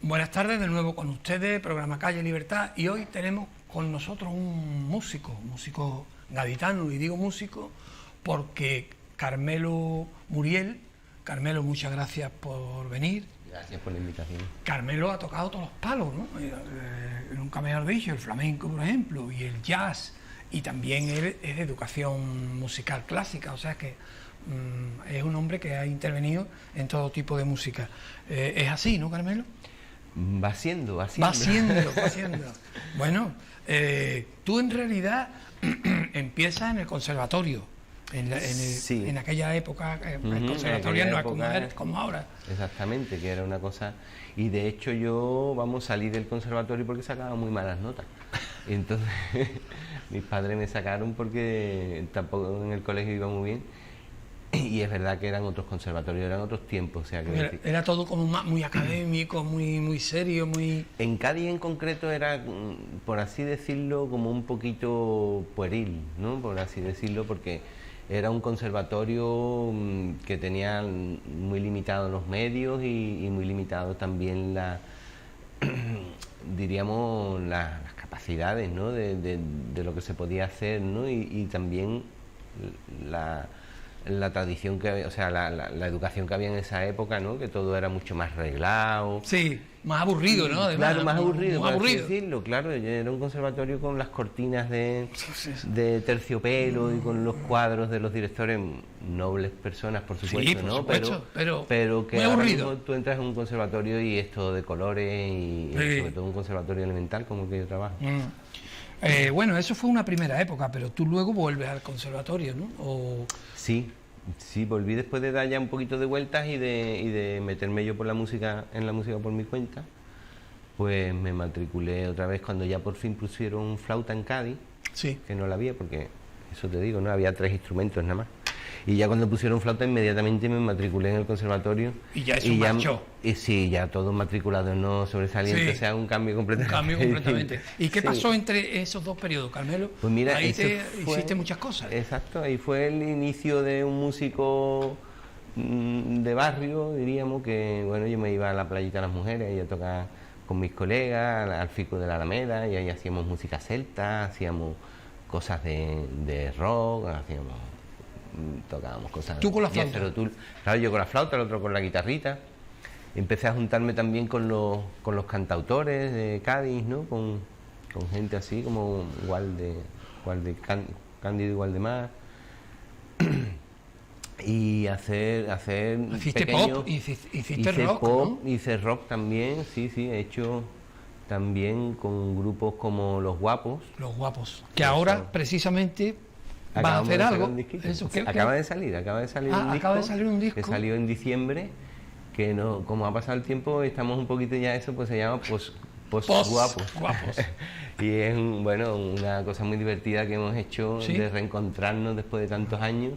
Buenas tardes de nuevo con ustedes, programa Calle Libertad, y hoy tenemos con nosotros un músico gaditano, y digo músico porque Carmelo Muriel. Carmelo, muchas gracias por venir. Gracias por la invitación. Carmelo ha tocado todos los palos, ¿no? Nunca mejor dicho, el flamenco, por ejemplo, y el jazz, y también él es de educación musical clásica, o sea que es un hombre que ha intervenido en todo tipo de música. ¿Es así, no, Carmelo? Va siendo. Va siendo. Bueno, tú en realidad empiezas en el conservatorio. Sí. En aquella época, el conservatorio no es como ahora. Exactamente, que era una cosa. Y de hecho yo, salí del conservatorio porque sacaba muy malas notas. Y entonces mis padres me sacaron porque tampoco en el colegio iba muy bien. Y es verdad que eran otros conservatorios, eran otros tiempos. O sea, que era todo como muy académico, muy serio, muy... En Cádiz en concreto era, por así decirlo, como un poquito pueril, ¿no? Por así decirlo, porque era un conservatorio que tenía muy limitados los medios y muy limitado también diríamos las capacidades, ¿no? de lo que se podía hacer, ¿no? Y también la tradición que había, o sea, la educación que había en esa época, ¿no? Que todo era mucho más reglado. Sí, más aburrido, ¿no? Además, claro, más aburrido, por así decirlo, claro. Era un conservatorio con las cortinas de terciopelo y con los cuadros de los directores, nobles personas, por supuesto, sí, por ¿no? supuesto, pero que muy ahora aburrido. mismo tú entras en un conservatorio y es todo de colores y sobre todo un conservatorio elemental como el que yo trabajo. Bueno, eso fue una primera época, pero tú luego vuelves al conservatorio, ¿no? Sí, volví después de dar ya un poquito de vueltas y de meterme yo en la música por mi cuenta. Pues me matriculé otra vez cuando ya por fin pusieron flauta en Cádiz, sí. Que no la había, porque eso te digo, no había 3 instrumentos nada más. Y ya cuando pusieron flauta inmediatamente me matriculé en el conservatorio. Y ya eso marchó. Y sí, ya todo matriculado, no sobresaliente, sí. O sea, un cambio completamente. ¿Y qué pasó entre esos dos periodos, Carmelo? Pues mira, ahí hiciste muchas cosas. Exacto, ahí fue el inicio de un músico de barrio, diríamos, que bueno, yo me iba a la playita de las mujeres y a tocar con mis colegas, al Fico de la Alameda, y ahí hacíamos música celta, hacíamos cosas de rock, tocábamos cosas... ¿Tú con la flauta? Claro, yo con la flauta, el otro con la guitarrita. Empecé a juntarme también con los cantautores de Cádiz, ¿no? Con gente así como Cándido igual de más. Y hacer hiciste pequeños, pop, hiciste rock, pop, ¿no? Hice rock también, sí, he hecho también con grupos como Los Guapos. Los Guapos, que ahora precisamente van a hacer algo. Acaba de salir un disco. Acaba de salir un disco. Que salió en diciembre, que no, como ha pasado el tiempo, estamos un poquito ya eso, pues se llama Post Guapos. Y es una cosa muy divertida que hemos hecho, ¿sí? De reencontrarnos después de tantos años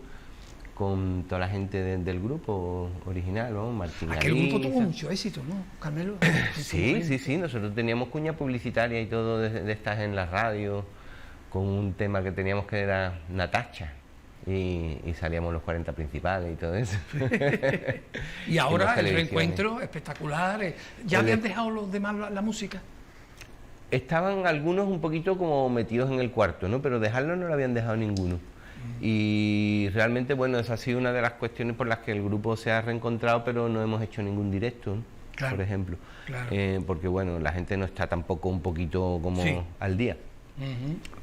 con toda la gente del grupo original, ¿no? Martín Aquel grupo tuvo mucho éxito, ¿no, Carmelo? Sí, nosotros teníamos cuña publicitaria y todo de estas en la radio, con un tema que teníamos que era Natacha, y salíamos los 40 principales y todo eso. Y ahora el reencuentro espectacular. ¿Ya habían dejado los demás la música? Estaban algunos un poquito como metidos en el cuarto, ¿no? Pero dejarlo no lo habían dejado ninguno. Y realmente, bueno, esa ha sido una de las cuestiones por las que el grupo se ha reencontrado, pero no hemos hecho ningún directo, ¿no? Claro, por ejemplo. Claro. Porque, bueno, la gente no está tampoco un poquito como al día.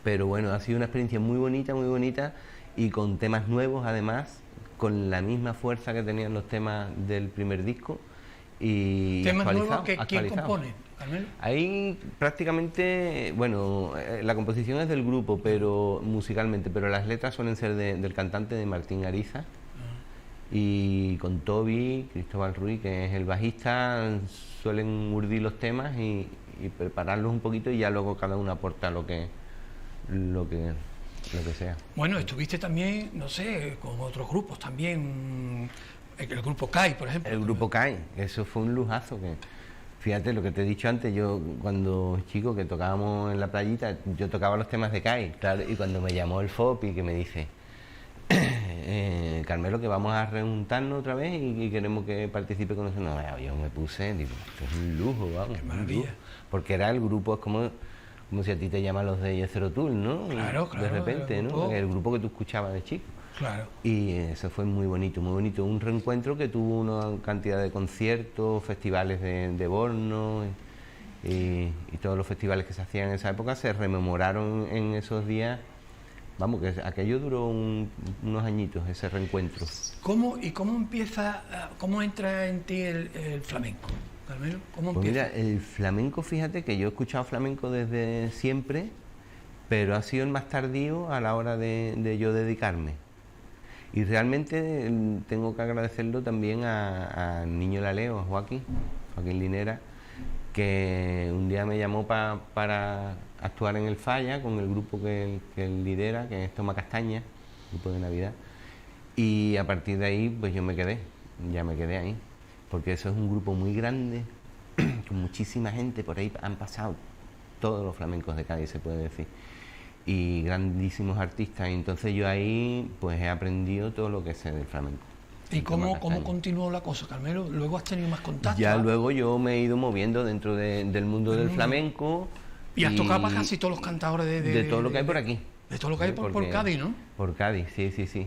Pero bueno, ha sido una experiencia muy bonita y con temas nuevos, además, con la misma fuerza que tenían los temas del primer disco. Y ¿temas nuevos que quién compone, Carmelo? Ahí prácticamente, la composición es del grupo, pero musicalmente, pero las letras suelen ser del cantante, de Martín Ariza. Y con Toby, Cristóbal Ruiz, que es el bajista, suelen urdir los temas y prepararlos un poquito, y ya luego cada uno aporta lo que sea. Bueno, estuviste también, no sé, con otros grupos también, el grupo CAI, por ejemplo. El grupo CAI, eso fue un lujazo. Que fíjate lo que te he dicho antes, yo cuando chico que tocábamos en la playita, yo tocaba los temas de CAI, claro, y cuando me llamó el FOP y que me dice Carmelo, que vamos a rejuntarnos otra vez y queremos que participe con nosotros. No, yo me puse, digo, esto es un lujo, vamos. Qué maravilla. Porque era el grupo, es como si a ti te llaman los de Jethro Tull, ¿no? Claro, de repente, ¿no? El grupo que tú escuchabas de chico. Claro. Y eso fue muy bonito, muy bonito. Un reencuentro que tuvo una cantidad de conciertos, festivales de Borno y todos los festivales que se hacían en esa época se rememoraron en esos días. Vamos, que aquello duró unos añitos, ese reencuentro. ¿Cómo empieza, cómo entra en ti el flamenco, Carmelo? ¿Cómo Pues empieza? mira, el flamenco, fíjate que yo he escuchado flamenco desde siempre, pero ha sido el más tardío a la hora de yo dedicarme. Y realmente tengo que agradecerlo también al niño Laleo, a Joaquín Linera, que un día me llamó para actuar en el Falla con el grupo que él lidera, que es Toma Castaña, grupo de Navidad. Y a partir de ahí, pues yo me quedé ahí, porque eso es un grupo muy grande, con muchísima gente, por ahí han pasado todos los flamencos de Cádiz, se puede decir, y grandísimos artistas, y entonces yo ahí pues he aprendido todo lo que sé del flamenco. ¿Y cómo continuó la cosa, Carmelo? ¿Luego has tenido más contactos? Ya luego yo me he ido moviendo dentro del mundo del flamenco. Y has tocado para casi todos los cantadores de todo lo que hay por aquí. De todo lo que hay por Cádiz, ¿no? Por Cádiz, sí.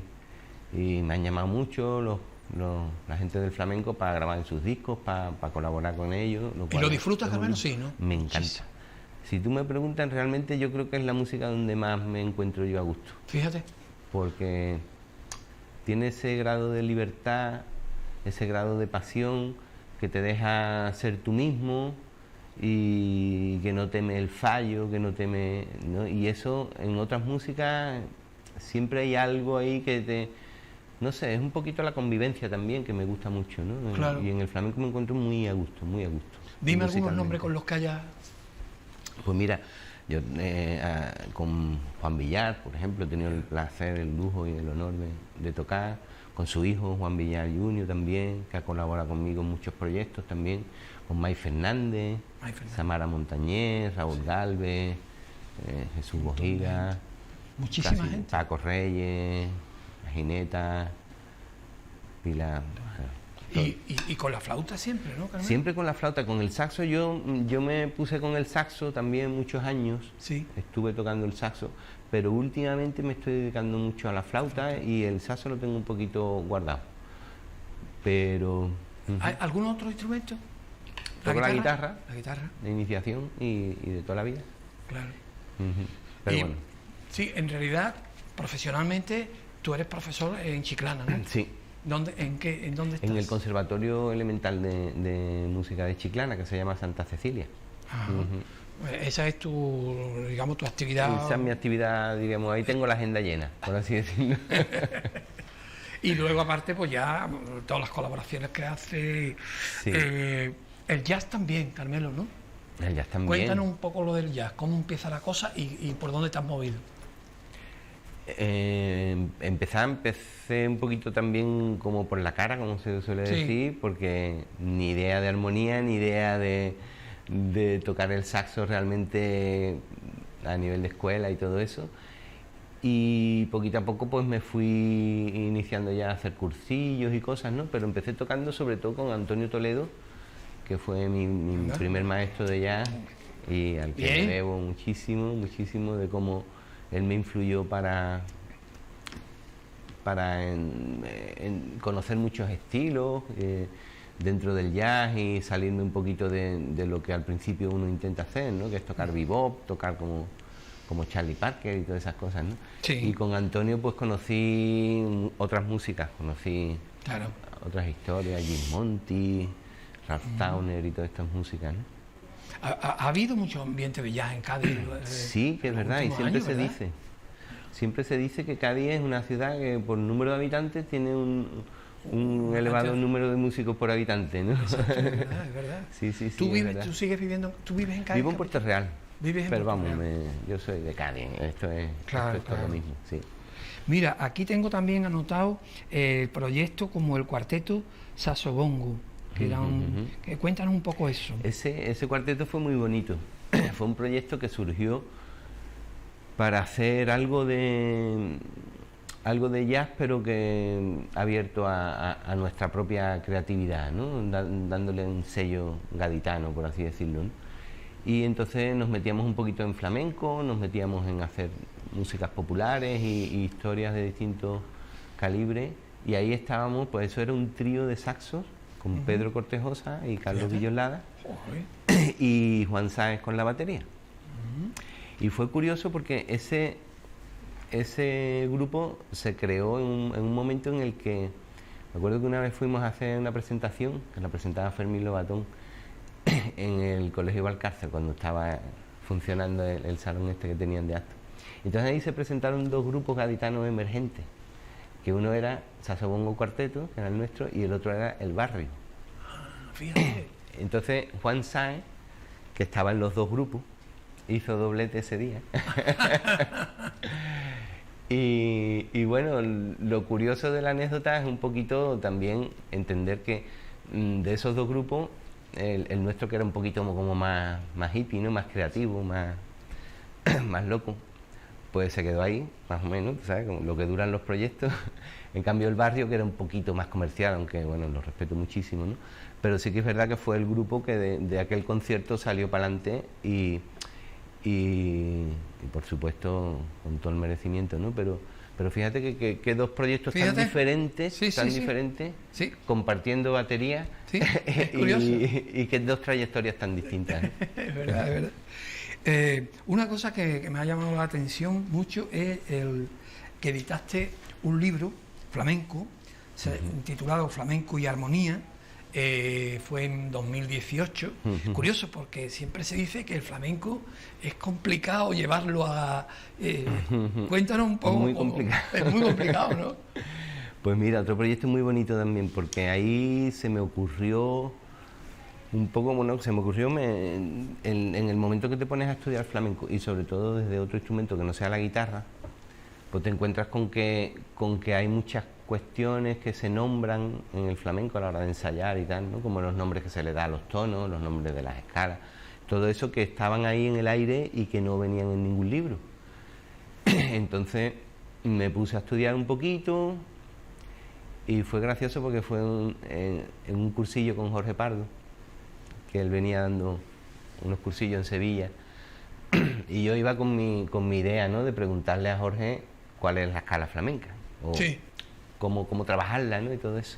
Y me han llamado mucho la gente del flamenco para grabar en sus discos, para colaborar con ellos. ¿Y lo disfrutas, Carmelo? Sí, ¿no? Me encanta. Sí. Si tú me preguntas, realmente yo creo que es la música donde más me encuentro yo a gusto. Fíjate. Porque tiene ese grado de libertad, ese grado de pasión que te deja ser tú mismo y que no teme el fallo, que no teme, ¿no? Y eso en otras músicas siempre hay algo ahí que te... No sé, es un poquito la convivencia también que me gusta mucho, ¿no? Claro. Y en el flamenco me encuentro muy a gusto, muy a gusto. Dime algunos nombres con los que haya... Pues mira, yo con Juan Villar, por ejemplo, he tenido el placer, el lujo y el honor de tocar, con su hijo Juan Villar Junior también, que ha colaborado conmigo en muchos proyectos también, con May Fernández, Samara Montañez, Raúl Galvez, Jesús Bojiga, muchísima gente. Paco Reyes, La Gineta, Pilar... Y con la flauta siempre, ¿no, Carmelo? Siempre con la flauta, con el saxo yo me puse con el saxo también muchos años, sí. Estuve tocando el saxo, pero últimamente me estoy dedicando mucho a la flauta y el saxo lo tengo un poquito guardado. Pero... ¿Hay algún otro instrumento? Toco la guitarra de iniciación y de toda la vida. Claro. Pero bueno. Sí, en realidad, profesionalmente, tú eres profesor en Chiclana, ¿no? Sí. ¿En dónde estás? En el Conservatorio Elemental de Música de Chiclana, que se llama Santa Cecilia. Ajá. Esa es tu actividad. Esa es mi actividad, digamos, ahí tengo la agenda llena, por así decirlo. Y luego aparte, pues ya todas las colaboraciones que hace. Sí. El jazz también, Carmelo, ¿no? El jazz también. Cuéntanos un poco lo del jazz, cómo empieza la cosa y por dónde te has movido. Empecé un poquito también como por la cara, como se suele decir, porque ni idea de armonía, ni idea de tocar el saxo realmente a nivel de escuela y todo eso. Y poquito a poco pues me fui iniciando ya a hacer cursillos y cosas, ¿no? Pero empecé tocando sobre todo con Antonio Toledo, que fue mi primer maestro de jazz y al que me debo muchísimo de cómo él me influyó para conocer muchos estilos dentro del jazz y salirme un poquito de lo que al principio uno intenta hacer, ¿no? Que es tocar bebop, tocar como Charlie Parker y todas esas cosas, ¿no? Sí. Y con Antonio pues conocí otras músicas, conocí otras historias, Jim Monty, Ralph Towner y todas estas músicas, ¿no? ¿Ha habido mucho ambiente de jazz en Cádiz? Sí, que es verdad, y siempre siempre se dice que Cádiz es una ciudad que por número de habitantes tiene un elevado número de músicos por habitante, ¿no? Exacto, es verdad. Sí, ¿Tú sigues viviendo, tú vives en Cádiz? Vivo en Puerto Real, pero vamos, Real. Yo soy de Cádiz, esto es todo lo mismo, sí. Mira, aquí tengo también anotado el proyecto como el cuarteto Sassobongo, que era que cuéntanos un poco eso. Ese cuarteto fue muy bonito. Fue un proyecto que surgió para hacer algo algo de jazz, pero que abierto a nuestra propia creatividad, ¿no? Dándole un sello gaditano, por así decirlo, ¿no? Y entonces nos metíamos un poquito en flamenco, nos metíamos en hacer músicas populares y historias de distintos calibres, y ahí estábamos, pues eso era un trío de saxos con Pedro Cortejosa y Carlos Villolada y Juan Sáez con la batería. Y fue curioso porque ese grupo se creó en un momento en el que, me acuerdo que una vez fuimos a hacer una presentación, que la presentaba Fermín Lobatón, en el Colegio Valcárcel, cuando estaba funcionando el salón este que tenían de actos. Entonces ahí se presentaron dos grupos gaditanos emergentes, que uno era Sasobongo Cuarteto, que era el nuestro, y el otro era El Barrio. Fíjate. Entonces Juan Sáez, que estaba en los dos grupos, hizo doblete ese día. Y bueno, lo curioso de la anécdota es un poquito también entender que de esos dos grupos, el nuestro, que era un poquito como más hippie, ¿no? Más creativo, más loco, pues se quedó ahí, más o menos, ¿sabes? Como lo que duran los proyectos. En cambio el Barrio, que era un poquito más comercial, aunque bueno, lo respeto muchísimo, ¿no? Pero sí que es verdad que fue el grupo que de aquel concierto salió para adelante y por supuesto con todo el merecimiento, ¿no? Pero fíjate que dos proyectos tan diferentes, sí, compartiendo batería, sí, es curioso. y que dos trayectorias tan distintas, ¿no? Es verdad, es verdad. Una cosa que me ha llamado la atención mucho es el que editaste un libro flamenco, titulado Flamenco y Armonía. Fue en 2018. Curioso, porque siempre se dice que el flamenco es complicado llevarlo a... cuéntanos un poco. Muy complicado. Es muy complicado, ¿no? Pues mira, otro proyecto muy bonito también, porque ahí se me ocurrió un poco, bueno, se me ocurrió en el momento que te pones a estudiar flamenco, y sobre todo desde otro instrumento que no sea la guitarra, pues te encuentras con que hay muchas cuestiones que se nombran en el flamenco a la hora de ensayar y tal, ¿no? Como los nombres que se le da a los tonos, los nombres de las escalas, todo eso que estaban ahí en el aire y que no venían en ningún libro. Entonces me puse a estudiar un poquito y fue gracioso porque fue en un cursillo con Jorge Pardo, que él venía dando unos cursillos en Sevilla, y yo iba con mi idea, ¿no? De preguntarle a Jorge cuál es la escala flamenca. Sí. Cómo trabajarla, ¿no? Y todo eso.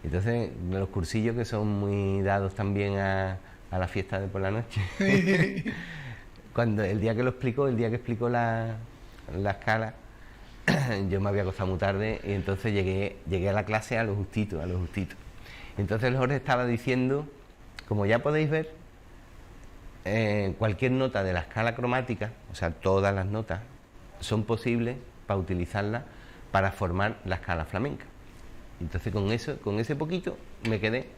Entonces, los cursillos que son muy dados también a la fiesta de por la noche. El día que explicó la escala, yo me había acostado muy tarde y entonces llegué a la clase a lo justito. Entonces el Jorge estaba diciendo, como ya podéis ver, cualquier nota de la escala cromática, o sea, todas las notas, son posibles para utilizarlas para formar la escala flamenca. Entonces con ese poquito me quedé,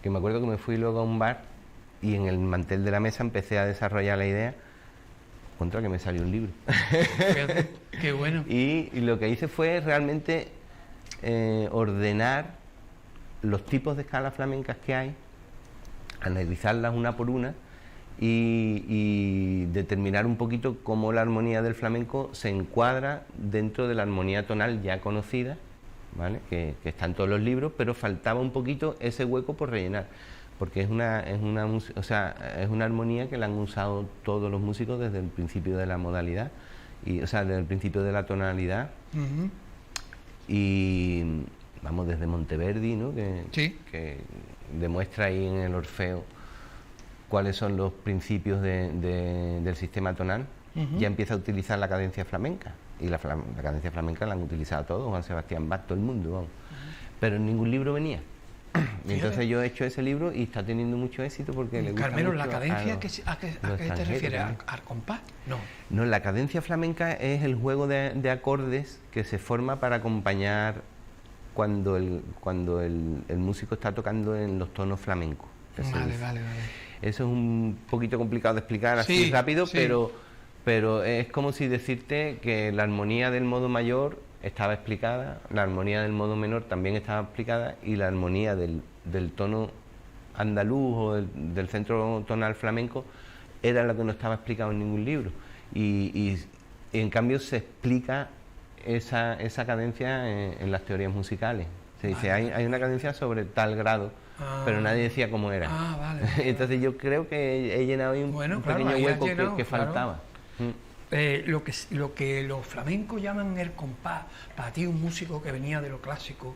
que me acuerdo que me fui luego a un bar y en el mantel de la mesa empecé a desarrollar la idea, contra que me salió un libro. Fíjate, qué bueno. Y lo que hice fue realmente ordenar los tipos de escalas flamencas que hay, analizarlas una por una y determinar un poquito cómo la armonía del flamenco se encuadra dentro de la armonía tonal ya conocida, ¿vale? Que está en todos los libros, pero faltaba un poquito ese hueco por rellenar, porque es una armonía que la han usado todos los músicos desde el principio de la modalidad, desde el principio de la tonalidad. Y vamos, desde Monteverdi, ¿no? Que demuestra ahí en el Orfeo cuáles son los principios del sistema tonal. Ya empieza a utilizar la cadencia flamenca, y la cadencia flamenca la han utilizado todos, Juan Sebastián Bach, todo el mundo, vamos. Pero en ningún libro venía. Y entonces yo he hecho ese libro y está teniendo mucho éxito porque le gusta Carmelo, mucho ¿la cadencia a qué te refieres? ¿Al compás? No, la cadencia flamenca es el juego de acordes que se forma para acompañar cuando el músico está tocando en los tonos flamencos. Vale. Eso es un poquito complicado de explicar así rápido, sí. Pero es como si decirte que la armonía del modo mayor estaba explicada, la armonía del modo menor también estaba explicada, y la armonía del tono andaluz o del centro tonal flamenco era lo que no estaba explicado en ningún libro. Y en cambio se explica esa cadencia en las teorías musicales. Se dice, hay una cadencia sobre tal grado, pero nadie decía cómo era. Vale. Entonces yo creo que he llenado ahí un pequeño hueco que faltaba. Lo que los flamencos llaman el compás, para ti un músico que venía de lo clásico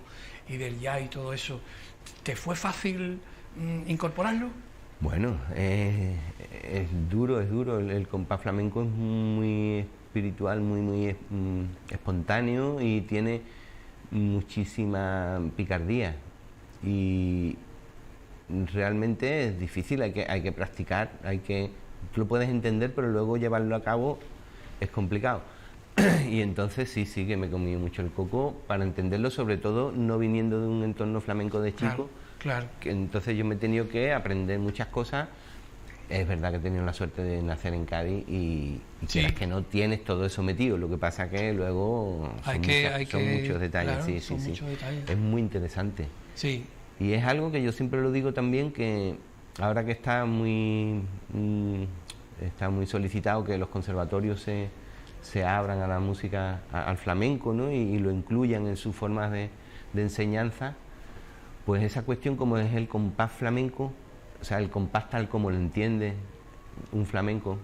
y del jazz y todo eso, ¿te fue fácil incorporarlo? Bueno, es duro, el compás flamenco es muy espiritual, muy espontáneo y tiene muchísima picardía y realmente es difícil, hay que practicar, tú lo puedes entender, pero luego llevarlo a cabo es complicado. Y entonces sí que me comí mucho el coco para entenderlo, sobre todo no viniendo de un entorno flamenco de chico. Claro. Que entonces yo me he tenido que aprender muchas cosas. Es verdad que he tenido la suerte de nacer en Cádiz y quieras que no tienes todo eso metido, lo que pasa que luego son muchos detalles. Claro, sí. muchos detalles. Es muy interesante. Sí. Y es algo que yo siempre lo digo también, que ahora que está muy solicitado que los conservatorios se abran a la música, al flamenco, ¿no? y lo incluyan en sus formas de enseñanza, pues esa cuestión como es el compás flamenco, o sea, el compás tal como lo entiende un flamenco,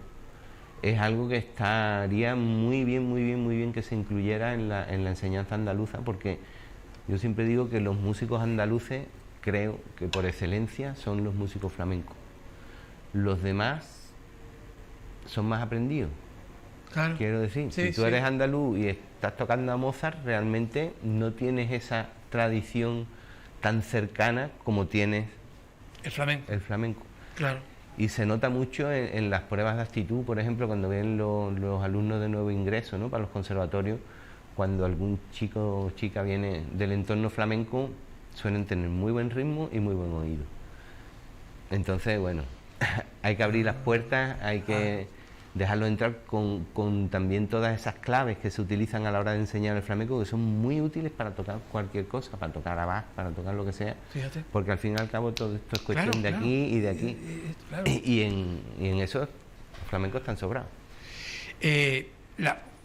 es algo que estaría muy bien que se incluyera en la enseñanza andaluza, porque yo siempre digo que los músicos andaluces, creo que por excelencia, son los músicos flamencos. Los demás son más aprendidos. Claro. Quiero decir, si tú eres andaluz y estás tocando a Mozart, realmente no tienes esa tradición tan cercana como tienes el flamenco. Claro. Y se nota mucho en las pruebas de actitud, por ejemplo, cuando ven los alumnos de nuevo ingreso, ¿no? Para los conservatorios, cuando algún chico o chica viene del entorno flamenco, suelen tener muy buen ritmo y muy buen oído. Entonces, bueno, hay que abrir las puertas, hay que dejarlo entrar con también todas esas claves que se utilizan a la hora de enseñar el flamenco, que son muy útiles para tocar cualquier cosa, para tocar abad, para tocar lo que sea. Fíjate. Porque al fin y al cabo todo esto es cuestión de aquí y de aquí. Y en eso los flamencos están sobrados.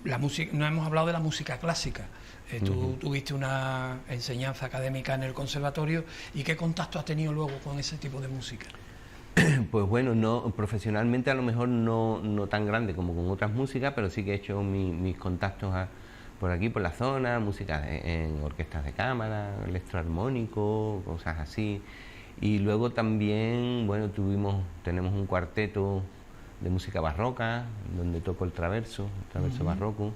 La música, no hemos hablado de la música clásica. Tú tuviste una enseñanza académica en el conservatorio, ¿y qué contacto has tenido luego con ese tipo de música? Pues bueno, no profesionalmente a lo mejor no tan grande como con otras músicas, pero sí que he hecho mis contactos por aquí, por la zona, música en orquestas de cámara, electroarmónico, cosas así. Y luego también, bueno, tenemos un cuarteto de música barroca, donde toco el traverso barroco,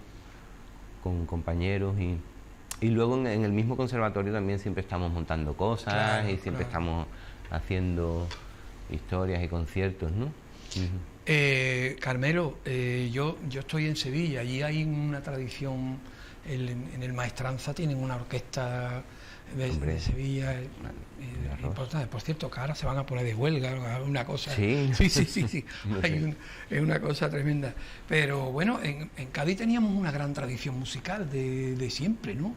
con compañeros y luego en el mismo conservatorio también siempre estamos montando cosas y siempre estamos haciendo historias y conciertos, ¿no? Carmelo, yo estoy en Sevilla, allí hay una tradición, en el Maestranza tienen una orquesta de Sevilla importante. Por cierto, que ahora se van a poner de huelga, una cosa. Sí. Es una cosa tremenda. Pero bueno, en Cádiz teníamos una gran tradición musical de siempre, ¿no?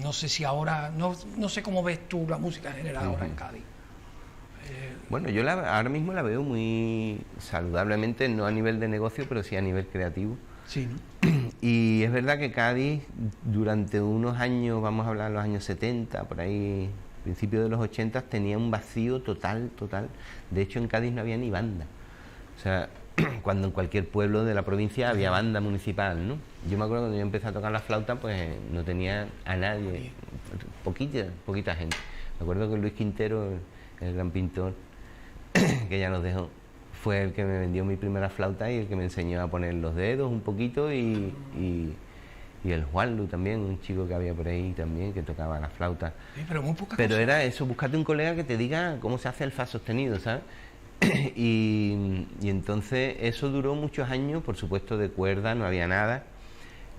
No sé si ahora, no sé cómo ves tú la música en general ahora en Cádiz. Bueno, yo ahora mismo la veo muy saludablemente, no a nivel de negocio, pero sí a nivel creativo. Sí, ¿no? Y es verdad que Cádiz, durante unos años, vamos a hablar de los años 70, por ahí, principios de los 80, tenía un vacío total. De hecho, en Cádiz no había ni banda. O sea, cuando en cualquier pueblo de la provincia había banda municipal, ¿no? Yo me acuerdo cuando yo empecé a tocar la flauta, pues no tenía a nadie, poquita gente. Me acuerdo que Luis Quintero, el gran pintor, que ya nos dejó, fue el que me vendió mi primera flauta y el que me enseñó a poner los dedos un poquito y el Juanlu también, un chico que había por ahí también que tocaba la flauta. Pero muy poca Pero cosa. Era eso, búscate un colega que te diga cómo se hace el fa sostenido, ¿sabes? y entonces eso duró muchos años, por supuesto de cuerda, no había nada.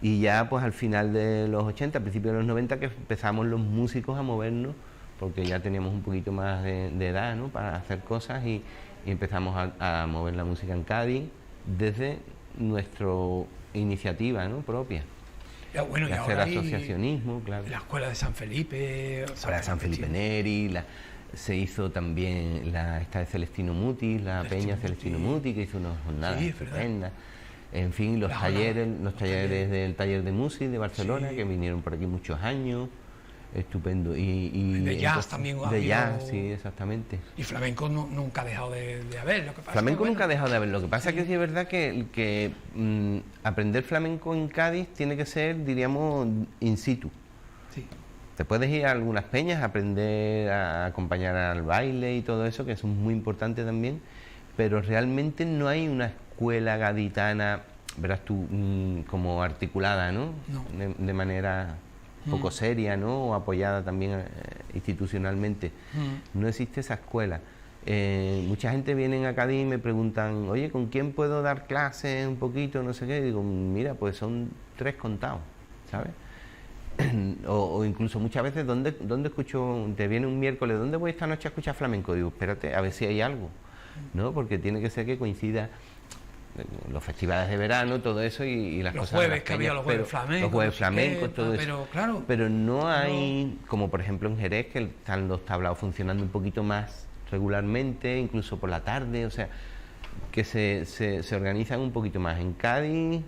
Y ya pues al final de los 80, a principios de los 90, que empezamos los músicos a movernos, porque ya teníamos un poquito más de edad, ¿no? Para hacer cosas y empezamos a mover la música en Cádiz desde nuestra iniciativa, ¿no? Propia. Bueno, y hacer ahora asociacionismo, claro. La escuela de San Felipe. La de San Felipe Neri, se hizo también esta de Celestino Mutis, la Peña Celestino Mutis, que hizo unas jornadas estupendas. En fin, los talleres del taller de música de Barcelona, Sí. que vinieron por aquí muchos años, estupendo. Y De jazz entonces, también ha de habido. jazz, sí, exactamente. Y flamenco nunca ha dejado de haber. Lo que pasa Flamenco que, bueno, nunca ha dejado de haber. Lo que pasa es que sí es verdad que aprender flamenco en Cádiz tiene que ser, diríamos, in situ. sí. Te puedes ir a algunas peñas, aprender a acompañar al baile y todo eso, que eso es muy importante también, pero realmente no hay una escuela gaditana, verás tú, como articulada, ¿no? No. De manera poco seria, ¿no? O apoyada también institucionalmente. No existe esa escuela. Mucha gente viene a Cádiz y me preguntan, oye, ¿con quién puedo dar clases un poquito? No sé qué. Y digo, mira, pues son 3 contados, ¿sabes? O incluso muchas veces, ¿dónde escucho? Te viene un miércoles, ¿dónde voy esta noche a escuchar flamenco? Digo, espérate, a ver si hay algo, ¿no? Porque tiene que ser que coincida los festivales de verano, todo eso y las Los cosas. jueves, de las que había peñas, los jueves flamencos. Los jueves no sé flamencos, qué, todo eso. pero claro. Pero no hay, como por ejemplo en Jerez, que están los tablaos funcionando un poquito más regularmente, incluso por la tarde, o sea, que se organizan un poquito más. En Cádiz,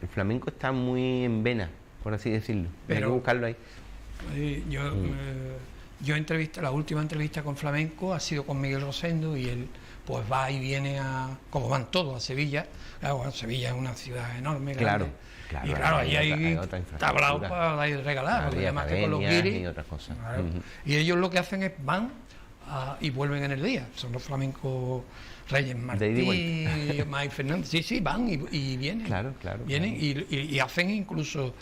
el flamenco está muy en vena, por así decirlo. Hay que Pero- buscarlo ahí. Yo la última entrevista con flamenco ha sido con Miguel Rosendo y él pues va y viene como van todos a Sevilla. Claro, bueno, Sevilla es una ciudad enorme, Claro, grande. claro, Y claro, hay ahí otra hay infraestructura. tablaos para dar y regalar, Claro, porque y además que con los academias guiris. y otras cosas. Claro. Ujú. Y ellos lo que hacen es van y vuelven en el día. Son los flamencos Reyes De ida y Martí, May Fernández. Sí, van y vienen. Claro. Vienen y hacen incluso,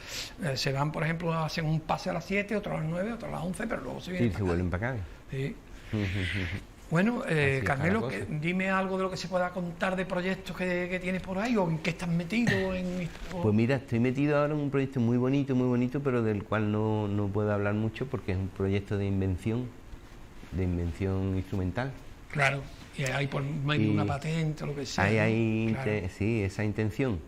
se van, por ejemplo, hacen un pase a las 7, otro a las 9, otro a las 11, pero luego se vienen Y se para acá. vuelven para acá. Sí. Bueno, está Carmelo, la cosa. dime algo de lo que se pueda contar de proyectos que tienes por ahí o en qué estás metido. Pues mira, estoy metido ahora en un proyecto muy bonito, pero del cual no puedo hablar mucho porque es un proyecto de invención instrumental. Claro, y hay por medio Y una patente o lo que sea. Hay ¿no? Claro. sí, esa intención.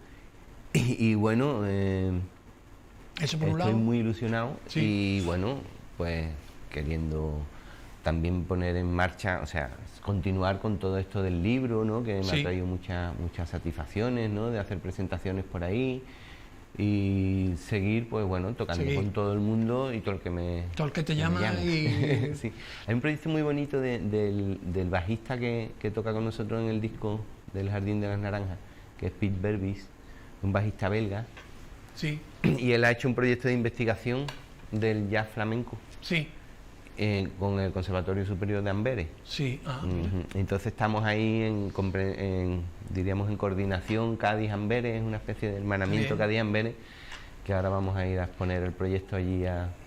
Y bueno, Eso por un estoy lado. muy ilusionado Sí. y bueno, pues queriendo también poner en marcha, o sea, continuar con todo esto del libro, ¿no? Que me Sí. ha traído muchas satisfacciones, ¿no? De hacer presentaciones por ahí y seguir, pues bueno, tocando Seguir. con todo el mundo y todo el que me Todo el que te me llama llame. y... Sí. Hay un proyecto muy bonito del bajista que toca con nosotros en el disco del Jardín de las Naranjas, que es Pete Berbis, un bajista belga, Sí, y él ha hecho un proyecto de investigación del jazz flamenco sí, con el Conservatorio Superior de Amberes. sí. Mira. Ujú. Entonces estamos ahí diríamos en coordinación Cádiz-Amberes, es una especie de hermanamiento Bien. Cádiz-Amberes, que ahora vamos a ir a exponer el proyecto allí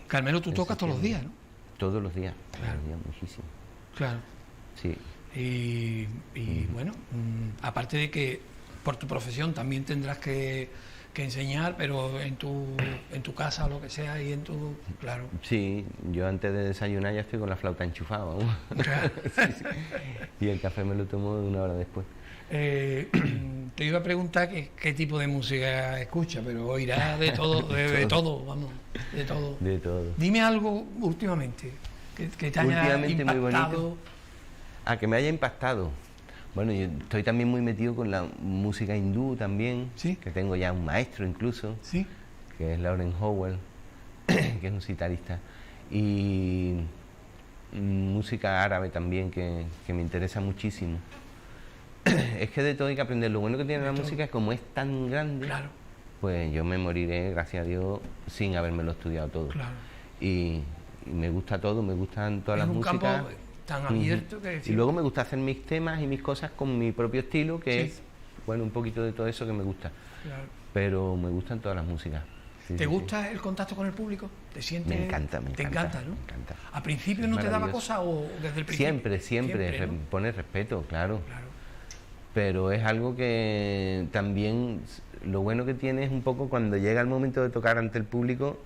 Carmelo, tú en tocas todos los días, septiembre. ¿no? Todos los días, Claro. muchísimo. Claro. Sí. Y bueno, aparte de que por tu profesión también tendrás que enseñar, pero en tu casa o lo que sea, y claro. Sí, yo antes de desayunar ya estoy con la flauta enchufada, vamos. Claro. Sí. Y el café me lo tomo 1 hora después. Te iba a preguntar qué tipo de música escuchas, pero oirás de todo, de todo, vamos, de todo. De todo. Dime algo últimamente que te haya Últimamente muy impactado. bonito. Que me haya impactado. Bueno, yo estoy también muy metido con la música hindú también, Sí. que tengo ya un maestro incluso, Sí, que es Lauren Howell, que es un sitarista. Y música árabe también, que me interesa muchísimo. Es que de todo hay que aprender. Lo bueno que tiene la todo. música es como es tan grande, claro, pues yo me moriré, gracias a Dios, sin habérmelo estudiado todo. claro. Y me gusta todo, me gustan todas Es las un músicas. campo tan abierto que Y luego me gusta hacer mis temas y mis cosas con mi propio estilo, que Sí. es, bueno, un poquito de todo eso que me gusta. claro. Pero me gustan todas las músicas. Sí, ¿Te sí, gusta el contacto con el público? ¿Te sientes? Me encanta, me Te encanta, encanta, ¿no? me encanta. ¿Al principio no te daba Maravilloso. cosa o desde el principio? Siempre, ¿no? pone respeto, claro. Claro, Pero es algo que también, lo bueno que tiene es un poco cuando llega el momento de tocar ante el público,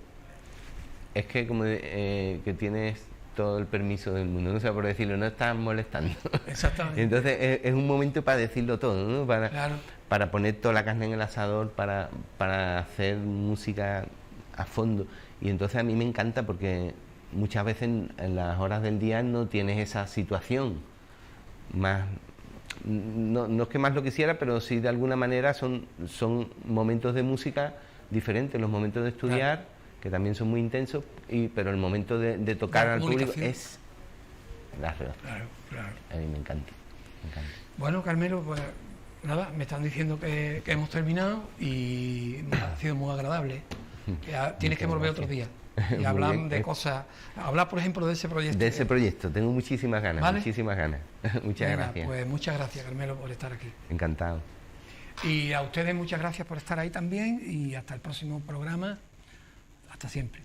es que como que tienes todo el permiso del mundo, no sé por decirlo, no estás molestando. exactamente. Entonces es un momento para decirlo todo, ¿no? Claro, Para poner toda la carne en el asador, para hacer música a fondo. Y entonces a mí me encanta porque muchas veces en las horas del día no tienes esa situación más no es que más lo quisiera, pero sí de alguna manera son momentos de música diferentes. Los momentos de estudiar, que también son muy intensos, pero el momento de tocar al público es la redonda. Claro. A mí me encanta. Bueno, Carmelo, pues nada, me están diciendo que hemos terminado y ha sido muy agradable. Tienes que volver otro día y hablar de cosas, hablar por ejemplo de ese proyecto. De ese proyecto, tengo muchísimas ganas, ¿vale? muchísimas ganas. Muchas gracias. Pues muchas gracias, Carmelo, por estar aquí. Encantado. Y a ustedes muchas gracias por estar ahí también y hasta el próximo programa. Hasta siempre.